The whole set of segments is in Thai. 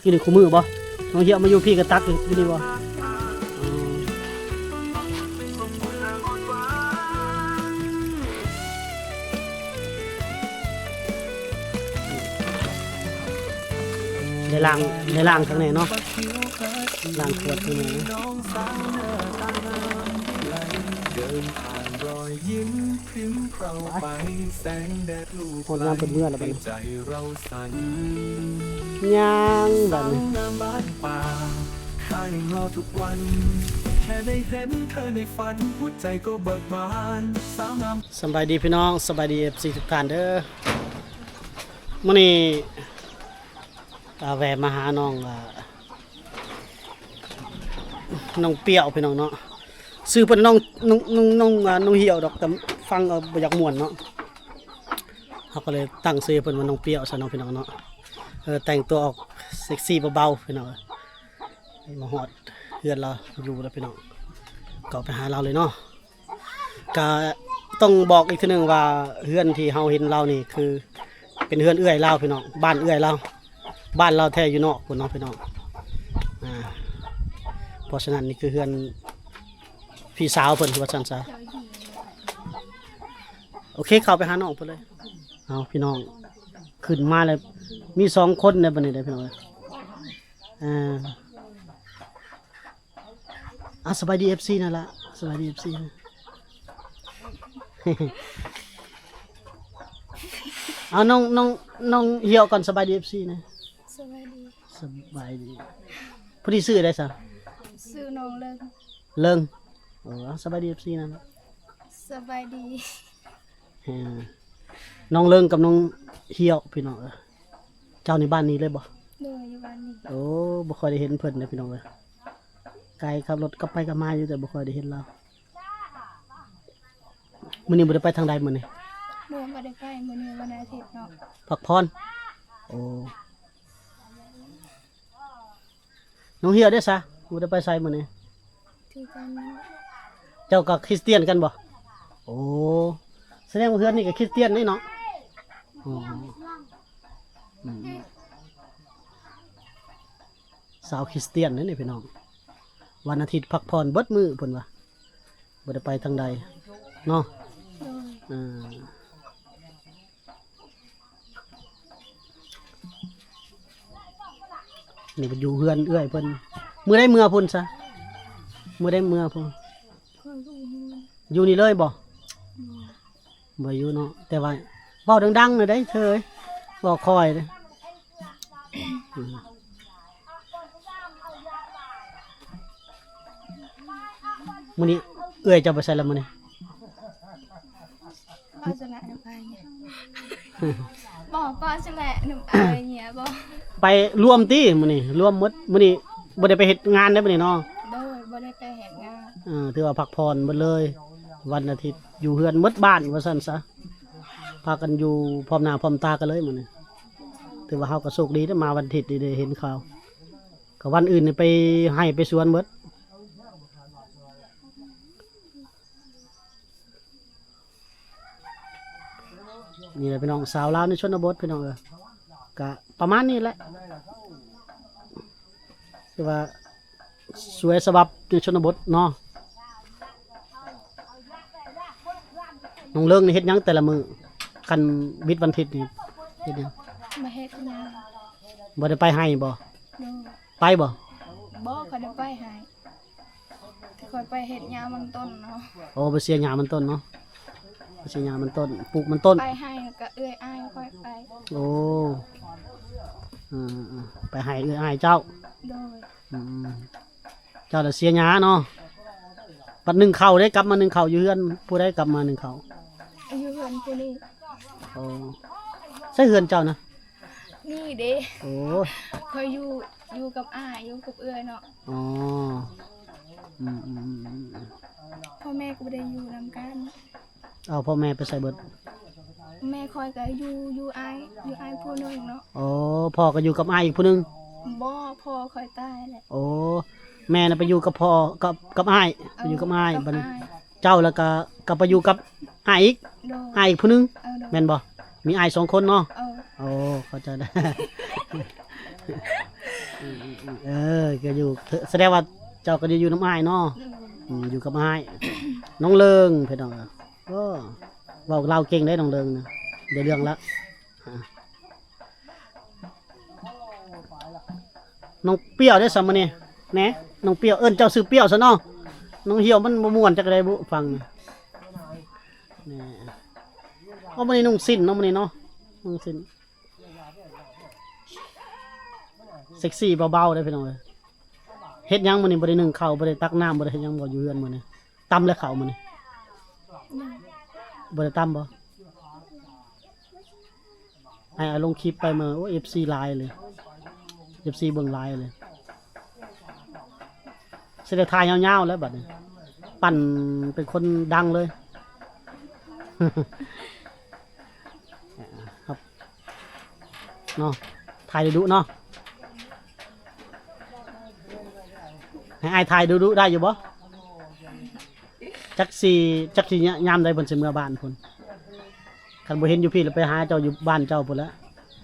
กินในคู่มือบ่น้องเหี้ยมาอยู่พี่ก็ตักอยู่นี่บ่ได้ล้างข้างในเนาะล้างขวดข้างในคนงานเป็นเมื่อแล้วบัดนี้ย่างบัดนี้สบายดีพี่น้องสบายดี FC ทุกท่านเด้อมื้อนี้แวะมาหาน้องเปรี้ยวพี่น้องเนาะซื้อเพิ่นน้องเหี่ยวดอกแต่ฟังบ่อยากม่วนเนาะเฮาก็เลยตั้งชื่อเพิ่นว่าน้องเปรี้ยวซะเนาะพี่น้องเนาะแต่งตัวออกเซ็กซี่เบาๆพี่น้องมาฮอดเฮือนเราอยู่แล้วพี่น้องก็ไปหาเราเลยเนาะก็ต้องบอกอีกทีนึงว่าเฮือนที่เฮาเห็นเรานี่คือเป็นเฮือนเอื้อยเราพี่น้องบ้านเอื้อยเราบ้านเราแท้อยู่นอกพุ่นเนาะพี่น้องเพราะฉะนั้นนี่คือเฮือนพี่สาวเพิ่นว่าซั่นซะโอเคเข้าไปหาน้องเพิ่นเลยเอาพี่น้องขึ้นมาเลยมี2คนในบัดนี้เด้อพี่น้องสบายดี FC นั่นล่ะสบายดี FC นะเอาน้องเหี่ยวก่อนสบายดี FC นะสบายดีสบายดีผู้ที่ซื้อได้ซะซื้อน้องเลิงสบายดี FC นั่นล่ะสบายดีน้องเลิงกับน้องเหี่ยวพี่น้องเจ้าในบ้านนี้เลยบ่โดยอยู่บ้านนี้โอ้บ่ค่อยได้เห็นเพิ่นนะพี่น้องเลยไกลขับรถกลับไปกลับมาอยู่แต่บ่ค่อยได้เห็นเรามื้อนี้บ่ได้ไปทางใดมื้อนี้บ่ได้ไปมื้อนี้วันอาทิตย์เนาะพักผ่อนโอ้น้องเหี่ยวได้ซะบ่ได้ไปไสมื้อนี้ที่กัน เจ้าก็คริสเตียนกันบ่โอ้แสดงว่าเฮือนนี่ก็คริสเตียนนี่เนาะสาวคริสเตียนนี่พี่น้องวันอาทิตย์พักผ่อนเบิดมื้อเพิ่นว่าบ่ได้ไปทางใดเนาะนี่ก็อยู่เฮือนเอื้อยเพิ่นมื้อใดมื้อพุ่นซะมื้อใดมื้อพุ่นอยู่นี่เลยบ่อยู่เนาะแต่ว่าเว้าดังๆหน่อยได้เธอเอ้ยเว้าค่อยเด้มื้อนี้เอื้อยจะไปใส่ละมื้อนี้ป้าจะแหละน้ำอายเนี่ยบ่ป้าจะแหละน้ำอายเนี่ยบ่ไปรวมติมื้อนี้รวมหมดมื้อนี้บ่ได้ไปเฮ็ดงานได้มื้อนี้เนาะโดยบ่ได้ไปเฮ็ดงานถือว่าพักผ่อนหมดเลยวันอาทิตย์อยู่เฮือนหมดบ้านว่าซั่นซะพากันอยู่พร้อมหน้าพร้อมตากันเลยมื้อนี้ถือว่าเฮาก็โชคดีได้มาวันอาทิตย์ได้เห็นข่าวก็วันอื่นนี่ไปให้ไปสวนหมดนี่แหละพี่น้องสาวลาวในชนบทพี่น้องก็ประมาณนี้แหละคือว่าสวยสบับในชนบทเนาะน้องเลิงนี่เฮ็ดหยังแต่ละมื้อคันวิทย์วันอาทิตย์นี่เฮ็ดหยังมาเฮ็ดงานบ่ได้ไปให้บ่ไปบ่ค่อยได้ไปให้ค่อยไปเฮ็ดหญ้ามันต้นเนาะโอ้ไปเสียหญ้ามันต้นเนาะไปเสียหญ้ามันต้นปลูกมันต้นไปให้ก็เอื้อยอ้ายค่อยไปโอ้ไปให้เอื้อยอ้ายเจ้าโดยเจ้าน่ะเสียหญ้าเนาะปัด1ข้าวได้กลับมา1ข้าวอยู่เฮือนผู้ใดกลับมา1ข้าวอยู่เฮือนผู้นี้โอ้ใช่เฮือนเจ้านะนี่เด้โอ้ค่อยอยู่กับอ้ายอยู่กับเอื้อยเนาะอ๋อพ่อแม่ก็บ่ได้อยู่นำกันเอาพ่อแม่ไปใส่เบิดแม่คอยก็อยู่อ้ายผู้นึงเนาะอ๋อพ่อก็อยู่กับอ้ายอีกผู้นึงบ่พ่อคอยตายแหละโอ้แม่น่ะไปอยู่กับพ่อกับอ้ายไปอยู่กับอ้ายบัดนี้เจ้าแล้วก็ไปอยู่กับอ้ายอีกอ้ายอีกผู้นึงแม่นบ่มีอ้าย2คนเนาะโอ้เข้าใจได้ ก็อยู่แสดงว่าเจ้าก็จะอยู่น้ำอ้ายเนาะอยู่กับอ้ายน้องเลิงพี่น้องก็เว้าเราเก่งได้น้องเลิงนะเดี๋ยวเรื่องละน้องเปรี้ยวได้สามมื้อนี้แหน่น้องเปรี้ยวเอิ้นเจ้าซื้อเปรี้ยวซะเนาะน้องเหี่ยวมันบ่ม่วนจักได้บุฟังนะแหน่เอามื้อนี้นุ่งสิ้นเนาะมื้อนี้เนาะนุ่งสิ้นเซ็กซี่เบาๆได้พี่น้องเอ้ยเฮ็ดหยังมื้อนี้บ่ได้นึ่งข้าวบ่ได้ตักน้ำบ่ได้เฮ็ดหยังบ่อยู่เฮือนมื้อนี้ตำแล้วข้าวมื้อนี้บ่ได้ตำบ่ให้เอาลงคลิปไปมาโอ้ FC ไลน์เลย FC เบิ่งไลน์เลยสิได้ถ่ายยาวๆแล้วบัดนี้ปั่นเป็นคนดังเลย ครับเนาะถ่ายดุๆเนาะให้อายถ่ายดุๆได้อยู่บ่จักสียามใดเพิ่นสิเมื่อบ้านพุ่นคันบ่เห็นอยู่พี่แล้วไปหาเจ้าอยู่บ้านเจ้าพุ่นแล้ว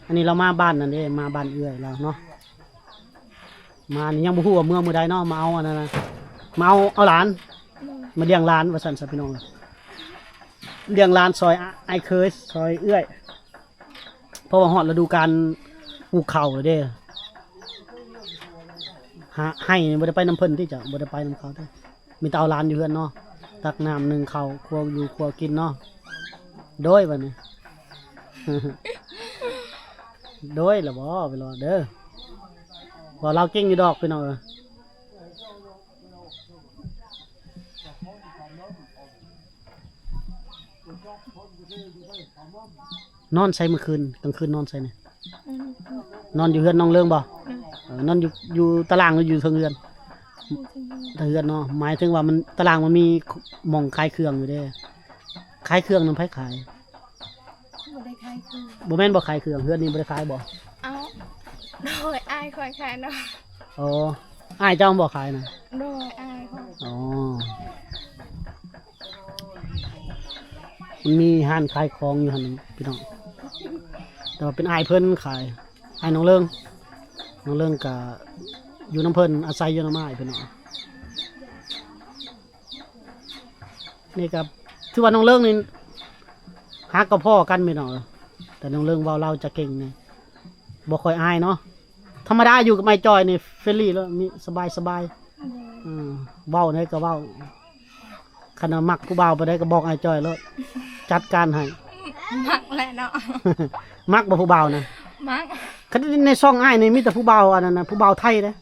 อันนี้เรามาบ้านนั่นเด้มาบ้านเอื้อยเราเนาะมานี่ยังบ่ฮู้ว่าเมื่อมื้อใดเนาะมาเอาอันนั้นนะมาเอาหลานมาเลี้ยงหลานว่าซั่นซะพี่น้องเลี้ยงหลานซอยไอ้เคยซอยเอื้อยเพราะว่าฮอดฤดูกาลปลูกข้าวแล้วเด้ให้บ่ได้ไปน้ำเพิ่นที่จะบ่ได้ไปน้ำเขาเด้มีแต่เอาหลานอยู่เฮือนเนาะตักน้ำนึ่งข้าวครัวอยู่ครัวกินเนาะโดยบัดนี้ โดยล่ะบ่ไปรอเด้อบ่เราเก่งอยู่ดอกพี่น้องนอนใส่เมื่อคืนกลางคืนนอนใส่เนี่ยนอนอยู่เฮือนน้องเลิงบ่นอนอยู่ตารางหรืออยู่เทิงเฮือนเทิงเฮือนเนาะหมายถึงว่ามันตารางมันมีหม่องขายเครื่องอยู่เด้ขายเครื่องนำไผขาย บ่ได้ขายคือ บ่แม่นบ่ขายเครื่องเฮือนนี่บ่ได้ขายบ่ เอาโดยอายคอยขายเนาะ อ๋ออ้ายเจ้าบ่ขายนะ โดยอายคอย อ๋อมันมีห้านขายของอยู่หั่นนึงพี่น้องแต่ว่าเป็นอ้ายเพิ่นขายอ้ายน้องเลิงก็อยู่น้ำเพิ่นอาศัยอยู่น้ำอ้ายพี่น้องนี่ก็ถือว่าน้องเลิงนี่ฮักกับพ่อกันพี่น้องแต่น้องเลิงเว้าเราจะเก่งนี่บ่ค่อยอายเนาะธรรมดาอยู่กับไม้จอยนี่เฟรนลี่แล้วมีสบายเว้าได้ก็เว้าคันว่ามักผู้บ่าวไปได้ก็บอกไอ้จอยแล้วจัดการให้ มักแหละเนาะ มักบ่ผู้บ่าวนะ มัก คันในช่องอ้ายนี่มีแต่ผู้บ่าวอันนั้นน่ะผู้บ่าวไทยเด้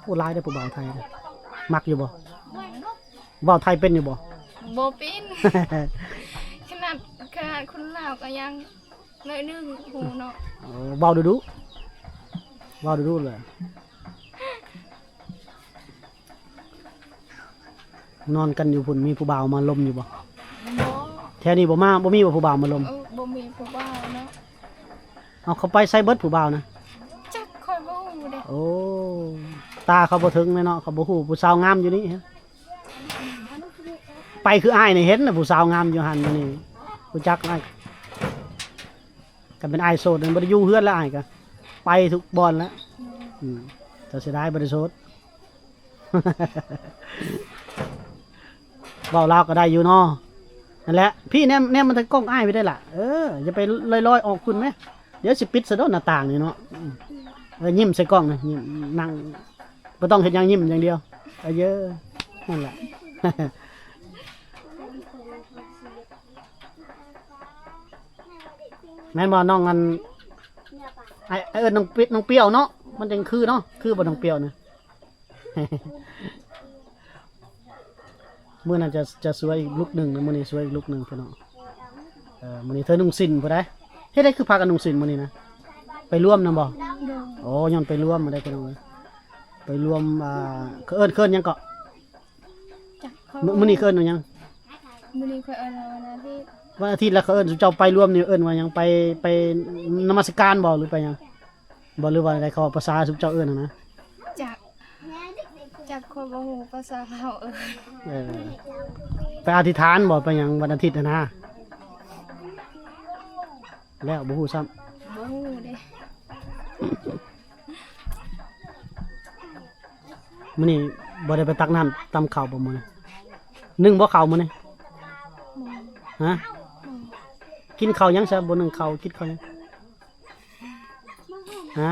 ผู้หลายได้อผู้บ่าวไทยเด้อมักอยู่บ่บ่าวไทยเป็นอยู่บ่ โบปิน ขนาดคนลาวก็ยังน้อยนึงหูเนาะ เว้าดุๆเว้าดุๆเลยนอนกันอยู่พุ่นมีผู้บ่าวมาลมอยู่บ่ บ่ แถวนี้บ่มาบ่มีบ่ผู้บ่าวมาลม บ่มีผู้บ่าวเนาะ เอาเขาไปใส่เบิดผู้บ่าวนะ จักคอยบ่ฮู้เด้ โอ้ตาเขาบ่ถึงเลยเนาะเขาบ่ฮู้ผู้สาวงามอยู่นี่ไปคืออ้ายนี่เห็นน่ะผู้สาวงามอยู่หั่นอยู่นี่รู้จักอ้ายก็เป็นอ้ายโสดนั่นบ่ได้อยู่เฮือนแล้วอ้ายก็ไปทุกบ่อนแล้วแต่เสียดายบ่ได้โสด เว้าลาวก็ได้อยู่เนาะนั่นแหละพี่แนมมันทางกล้องอ้ายไปได้ล่ะอย่าไปลอยๆออกคุณแม่เดี๋ยวสิปิดซะเด้อหน้าต่างนี่เนาะยิ้มใส่กล้องนะยิ้มนั่งบ่ต้องเฮ็ดหยังยิ้มอย่างเดียวเยอะนั่นแหละ แม่นบ่น้องอันไอ้น้องเปรี้ยวเนาะมันจังคือเนาะคือบ่น้องเปรี้ยวนะ มื้อนั้นจะสวยอีกลุกหนึงนะมื้อนี้สวยอีกลุกหนึงพี่น้องมื้อนี้เธอนุ่งสิ้นบ่ได้เฮ็ดได้คือพากันนุ่งสิ้นมื้อนี้นะไปร่วมนำบ่ โดย โอ้ย้อนไปร่วมมาได้พี่น้องเอ้ยไปร่วมเอิ้นหยังเกาะ จักคอย มื้อนี้เอิ้นว่าหยัง มื้อนี้คอยเอาวันอาทิตย์ วันอาทิตย์แล้วเขาเอิ้นเจ้าไปร่วมนี่เอิ้นว่าหยังไปนมัสการบ่หรือไปหยังบ่หรือว่าอะไรเขาภาษาสุเจ้าเอิ้นน่ะนะ จักคอยบ่ฮู้ภาษาลาวไปอธิษฐานบ่ไปหยังวันอาทิตย์น่ะนะแล้วบ่ฮู้ซ้ำ บ่ฮู้เด้ มื้อนี้บ่ได้ไปตักน้ำตำข้าวบ่มื้อนี้นึ่งบ่ข้าวมื้อนี้ หมู ฮะ หมู กินข้าวยังซะบ่นึ่งข้าวกินข้าวยังฮะ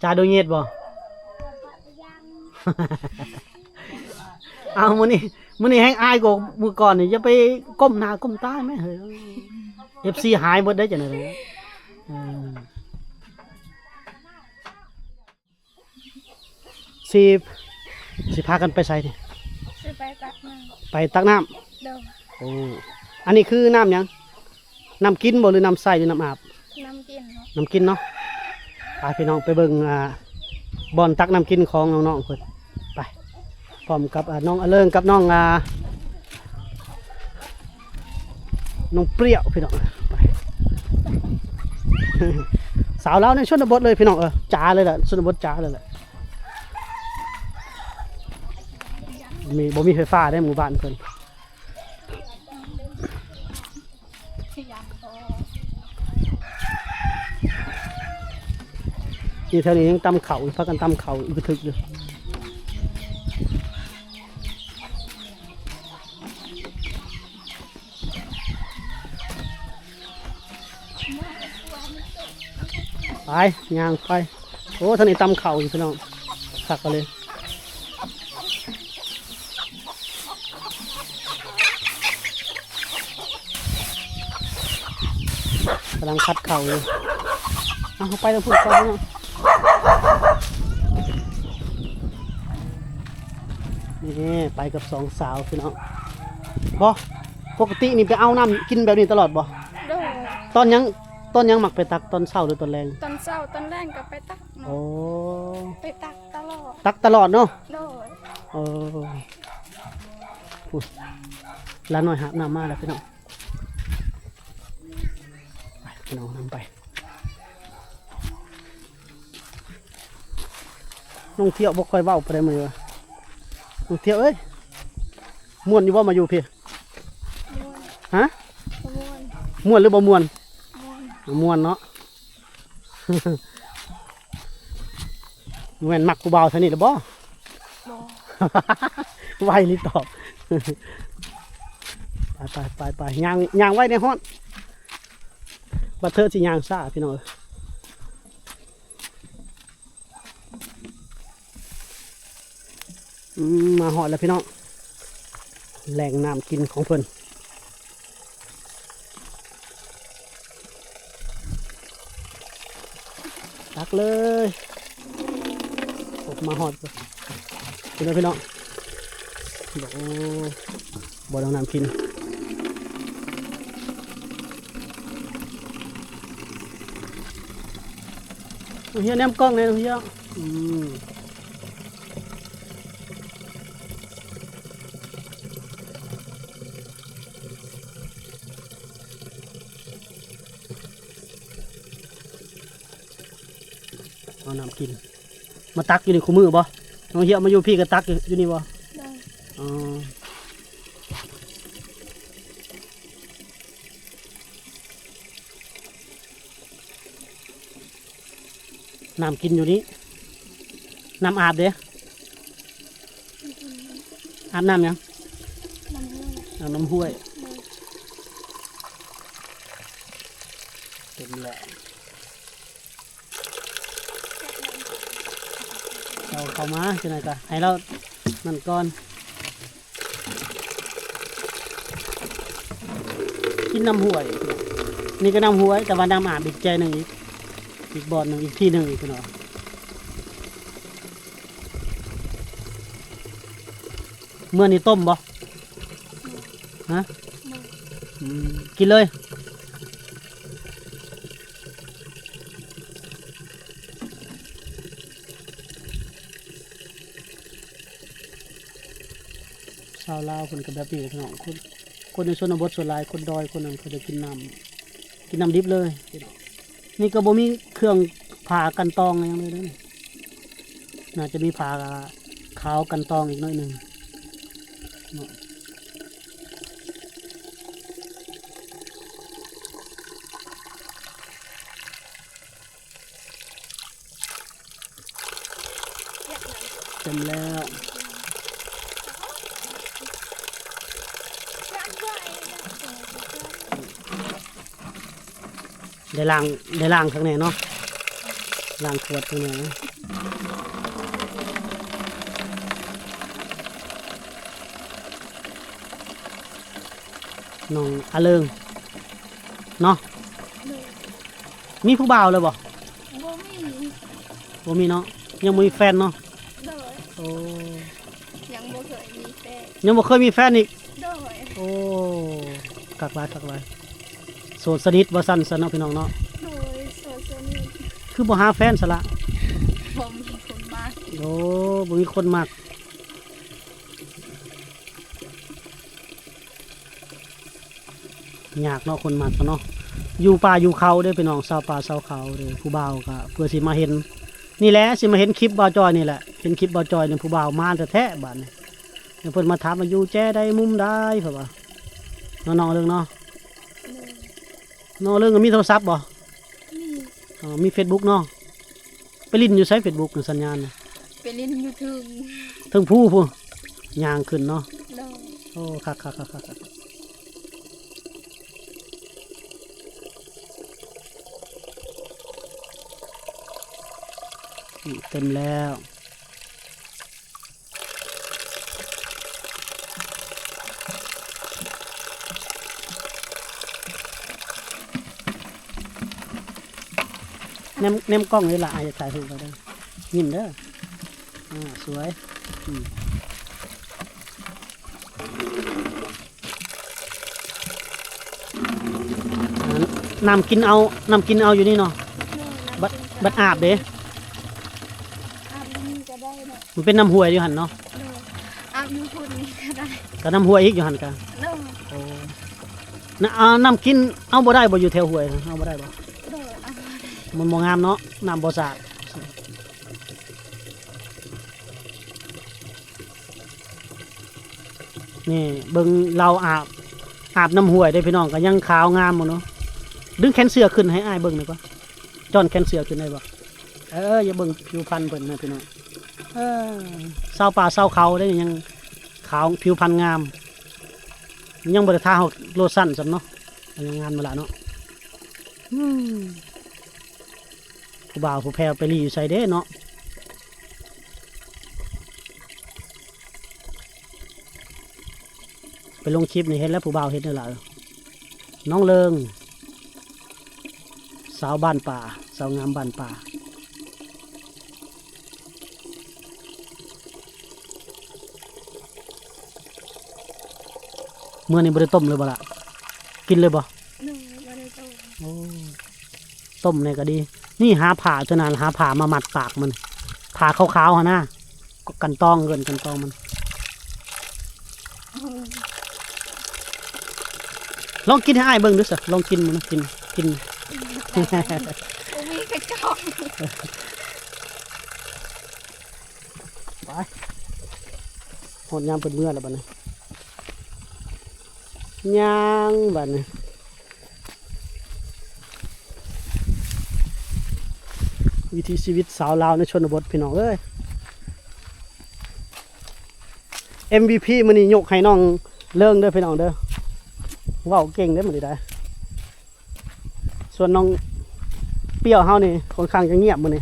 จ่าโดยเงียดบ่ เอามื้อนี้แฮงอายกว่ามื้อก่อนนี่อย่าไปก้มหน้าก้มตาแม่เฮ้ย FC หายหมดได้จังได๋เออสิพากันไปไสนี่ สิไปตักน้ ไปตักน้ำ ำโดย โอ้อันนี้คือน้ำหยังน้ำกินบ่หรือน้ำใสหรือน้ำอาบ น้ำกินเนาะ น้ำกินเนาะไปพี่น้องไปเบิ่งบ่อนตักน้ำกินของน้องๆเพิ่นไปพร้อมกับน้องอเลิงกับน้องน้องเปรี้ยวพี่น้องไป สาวเราในชนบทเลยพี่น้องจ๋าเลยแหละชนบทจ๋าเลยแหละบ่มีไฟฟ้าได้หมู่บ้านเพิ่น นี่แถวนี้ยังตำเขาพักกันตำเขาอึกทึกอยู่ไปย่างไปโอ้ท่างนี้ตำเขาอยู่พี่น้องขักกันเลยกำลังคัดเข่าอยู่เอาไปแล้วพูดก่อนพี่น้องนี่ไปกับสองสาวพี่น้องบ่ปกตินี่ไปเอาน้ำกินแบบนี้ตลอดบ่ โดย ตอนยังหมักไปตักตอนเช้าหรือตอนแรง ตอนเช้าตอนแรกก็ไปตักเนาะ โอ้ ไปตักตลอด ตักตลอดเนาะ โดย เอออุ๊ยร้านหน่อยหาบน้ำมาแล้วพี่น้องไปพี่น้องนำไปน้องเที่ยวบ่ค่อยเว้าไปได้มื้อวะน้องเที่ยวเอ้ยม่วนอยู่บ่มาอยู่พี่ ม้วน ฮะ ม้วน ม่วนหรือบ่ม่วน ม้วน ม่วนเนาะ แม่นมักกูเบาเท่านี้หรือบ่ บ่ ไวนี่ตอบ ไปย่างไว้ในห้อนบัดเธอสิย่างซ่าพี่น้องมาหอดแล้วพี่น้องแหล่งน้ำกินของเพิ่นตักเลยผมมาหอดพี่น้องบอกโอ้บ่อน้ำกินเฮียแนมกล้องเลยเฮียเอาน้ำกินมาตักอยู่ในคู่มือบ่น้องเฮียมาอยู่พี่ก็ตักอยู่นี่บ่ โดย อ๋อน้ำกินอยู่นี้น้ำอาบเด้อาบน้ำยัง น้ำห้วย อาบน้ำห้วย โดย เต็มแหละเราเข้ามาใช่ไหมจ๊ะให้เรานั่นก่อนกินน้ำห้วยนี่ก็น้ำห้วยแต่ว่าน้ำอาบอีกใจหนึ่งอีกบ่อหนึ่งอีกที่หนึ่งอีกเนาะเมื่อนี้ต้มบ่ฮะกินเลยชาวลาวคนกับแบบนี้พี่น้องคนในชนบทส่วนหลายคนดอยคนนั้นเขาจะกินน้ำดิบเลยนี่ก็บ่มีเครื่องผ่ากันตองอะไรอย่างเลยนะน่าจะมีผ่าขาวกันตองอีกหน่อยหนึ่ง เต็มแล้ว ได้ล้างข้างในเนาะล้างขวดข้างในนะน้องอาเลิงเนาะมีผู้บ่าวเลยบ่ บ่มี บ่มีเนาะยังบ่มีแฟนเนาะ โดย โอ้ ยังบ่เคยมีแฟน ยังบ่เคยมีแฟนอีก โดย โอ้กักหลายโสดสนิทบ่สั่นซะเนาะพี่น้องเนาะ โดยโซเชียลมี คือบ่หาแฟนซะละ บ่มีคนมา โอ้บ่มีคนมักยากเนาะคนมักเนาะอยู่ป่าอยู่เขาเด้อพี่น้องชาวป่าชาวเขาเด้อผู้บ่าวก็เพื่อสิมาเห็นนี่แหละสิมาเห็นคลิปบ่าวจอยนี่แหละเห็นคลิปบ่าวจอยเนี่ยผู้บ่าวมาแท้ๆบัดนี้เดี๋ยวเพิ่นมาถามว่าอยู่แจ้ใดมุมใดเพิ่นว่าน้องๆเรื่องเนาะน้องเรื่องก็มีโทรศัพท์บ่ นี่ อ๋อมี Facebook เนาะไปลิ้นอยู่ใช้ Facebook น่ะสัญญาณน่ะ ไปเล่นยูทูบ ถึงผู้ย่างขึ้นเนาะ โดย โอ้คักเต็มแล้วแนมกล้องเลยล่ะอาจจะถ่ายรูปไปได้ยิ้มเด้อสวยน้ำกินเอาอยู่นี่เนาะบัดอาบเด้ อาบนี่ก็ได้เนาะ มันเป็นน้ำห้วยอยู่หันเนาะ โดยอาบยูทูบนี่ก็ได้ ก็น้ำห้วยอีกอยู่หันกัน โดย โอ้น้ำกินเอาบ่ได้บ่อยู่แถวห้วยนะเอาบ่ได้บ่ โดยอาบ มันบ่งามเนาะน้ำบ่สะอาดนี่เบิ่งเราอาบน้ำห้วยได้พี่น้องก็ยังขาวงามหมดเนาะดึงแขนเสื้อขึ้นให้อ้ายเบิ่งหน่อยป่ะจอนแขนเสื้อขึ้นได้บ่อย่าเบิ่งผิวพรรณเพิ่นนะพี่น้องชาวป่าชาวเขาได้ยังขาวผิวพรรณงามยังบ่ได้ทาโลชั่นซำเนาะยังงามมาละเนาะผู้บ่าวผู้แพรวไปรีอยู่ไสเด้เนาะไปลงคลิปนี่เห็นแล้วผู้บ่าวเห็นแล้วล่ะน้องเลิงสาวบ้านป่าสาวงามบ้านป่าเมื่อนี้บ่ได้ต้มเลยบ่ล่ะกินเลยบ่ โดยบ่ได้โต โอ้ต้มเนี่ยก็ดี นี่หาผ่าเท่านั้นหาผ่ามามัดปากมันผ่าขาวๆฮะนะก็กันตองเกินกันตองมันลองกินให้อ้ายเบิ่งดูสิลองกินมันนะกิน บ่มีกระจอก ไปหดยามเปิดเมื่อแล้วบัดนี้ย่างบัดนี้วิถีชีวิตสาวลาวในชนบทพี่น้องเอ้ย MVP มื้อนี้ยกให้น้องเลิงเด้อพี่น้องเด้อเว้าเก่งเด้อมื้อนี้ได้ส่วนน้องเปรี้ยวเฮานี่ค่อนข้างจะเงียบมื้อนี้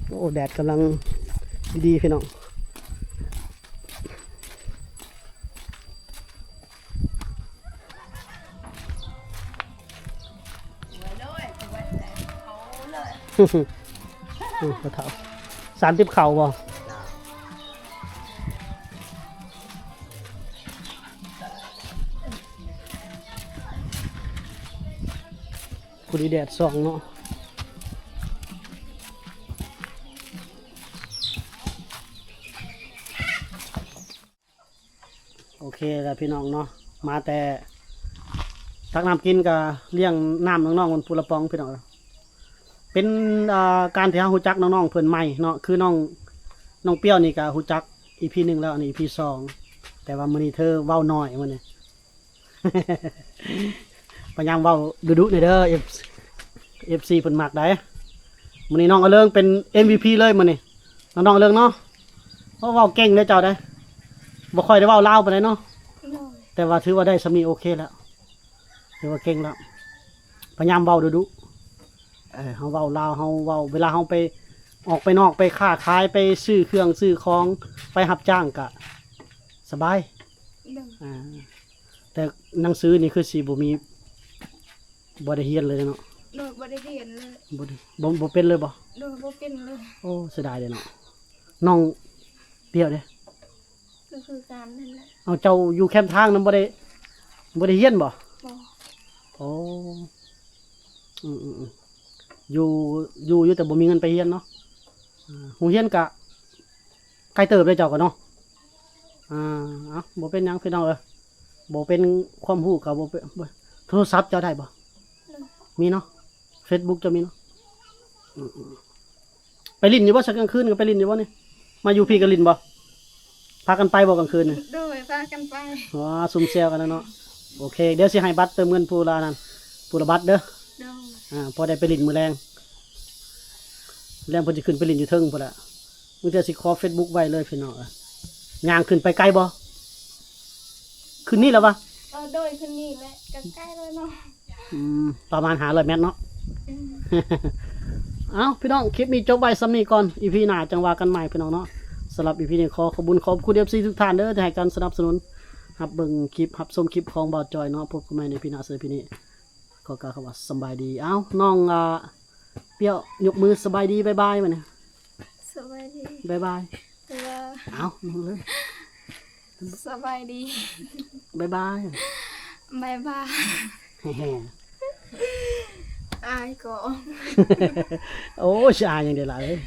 โอ้แดดกำลังดีพี่น้องกระเถา30เข่าบ่ผู้ดีแดดส่องเนาะโอเคแล้วพี่น้องเนาะมาแต่ทักน้ำกินกับเลี้ยงน้ำน้องๆมันปูละปองพี่น้องเป็นการที่เราหูจักน้องๆเพิ่นใหม่เนาะคือน้องเปรี้ยวนี่ก็หูจัก EP 1แล้วอันนี้ EP 2แต่ว่ามื้อนี้เธอเว้าน้อยมื้อนี้ พยายามเว้าดุๆหน่อยเด้อ FC เพิ่นมักได้มื้อนี้น้องเอาเรื่องเป็น MVP เลยมื้อนี้น้องๆเอาเรื่องเนาะเพราะเว้าเก่งเด้อเจ้าได้บ่ค่อยได้เว้าลาวปานใดเนาะ โดย แต่ว่าถือว่าได้สำนีโอเคแล้วถือว่าเก่งแล้วพยายามเว้าดุๆเฮาเว้าลาวเฮาเว้าเวลาเฮาไปออกไปนอกไปค้าขายไปซื้อเครื่องซื้อของไปรับจ้างก็สบาย โดย อ่าแต่หนังสือนี่คือสิบ่มีบ่ได้เรียนเลยเนาะ โดยบ่ได้เรียนเลย บ่เป็นเลยบ่ โดยบ่เป็นเลย โอ้เสียดายเลยเนาะน้องเปรี้ยวเด้ ก็คือการนั่นแหละ เอาเจ้าอยู่แคมป์ทางนั้นบ่ได้เรียนบ่ บ่ โอ้อยู่แต่บ่มีเงินไปเรียนเนาะโรงเรียนกะไกลเติบเลยเจ้าก็เนาะเอ้าบ่เป็นหยังพี่น้องบ่เป็นความรู้ก็บ่เป็นโทรศัพท์เจ้าได้บ่มีเนาะ Facebook เจ้ามีเนาะไปลิ้นอยู่บ่สักกลางคืนก็ไปลิ้นอยู่บ่นี่มาอยู่พี่ก็ลิ้นบ่พากันไปบ่กลางคืนนี่ โดยพากันไป อ๋อซุ่มแซวกันแล้วเนาะโอเคเดี๋ยวสิให้บัตรเติมเงินผู้ละนั้นผู้ละบัตรเด้อ โดย พอได้ไปลิ้นมื้อแรงเพิ่นสิขึ้นไปลิ้นอยู่เทิงพุ่นล่ะมื้อเทื่อสิขอ Facebook ไว้เลยพี่น้องย่างขึ้นไปไกลบ่ขึ้นนี่แล้ววะ โดยคนนี้แหละใกล้ๆเลยเนาะ ประมาณ500 เมตรเนาะ อืม เอ้าพี่น้องคลิปนี้จบไว้ซ้ำนี้ก่อน EP หน้าจังว่ากันใหม่พี่น้องเนาะสำหรับ EP นี้ขอขอบคุณ FC ทุกท่านเด้อที่ให้การสนับสนุนรับเบิ่งคลิปรับชมคลิปของบ่าวจอยเนาะพบกันใหม่ในพี่หน้าเสือพี่นี้ขอกล่าวคำว่าสำบายดีเอ้าน้องเปรี้ยวยกมือสบายดีบ๊ายบายมาเนี่ย สบายดี บ๊ายบาย ตัว เอ้าน้องเลย สบายดี บ๊ายบาย บ๊ายบาย แฮ่ อายก่อน ๆโอ้ชายอย่างเดียวล่ะเลย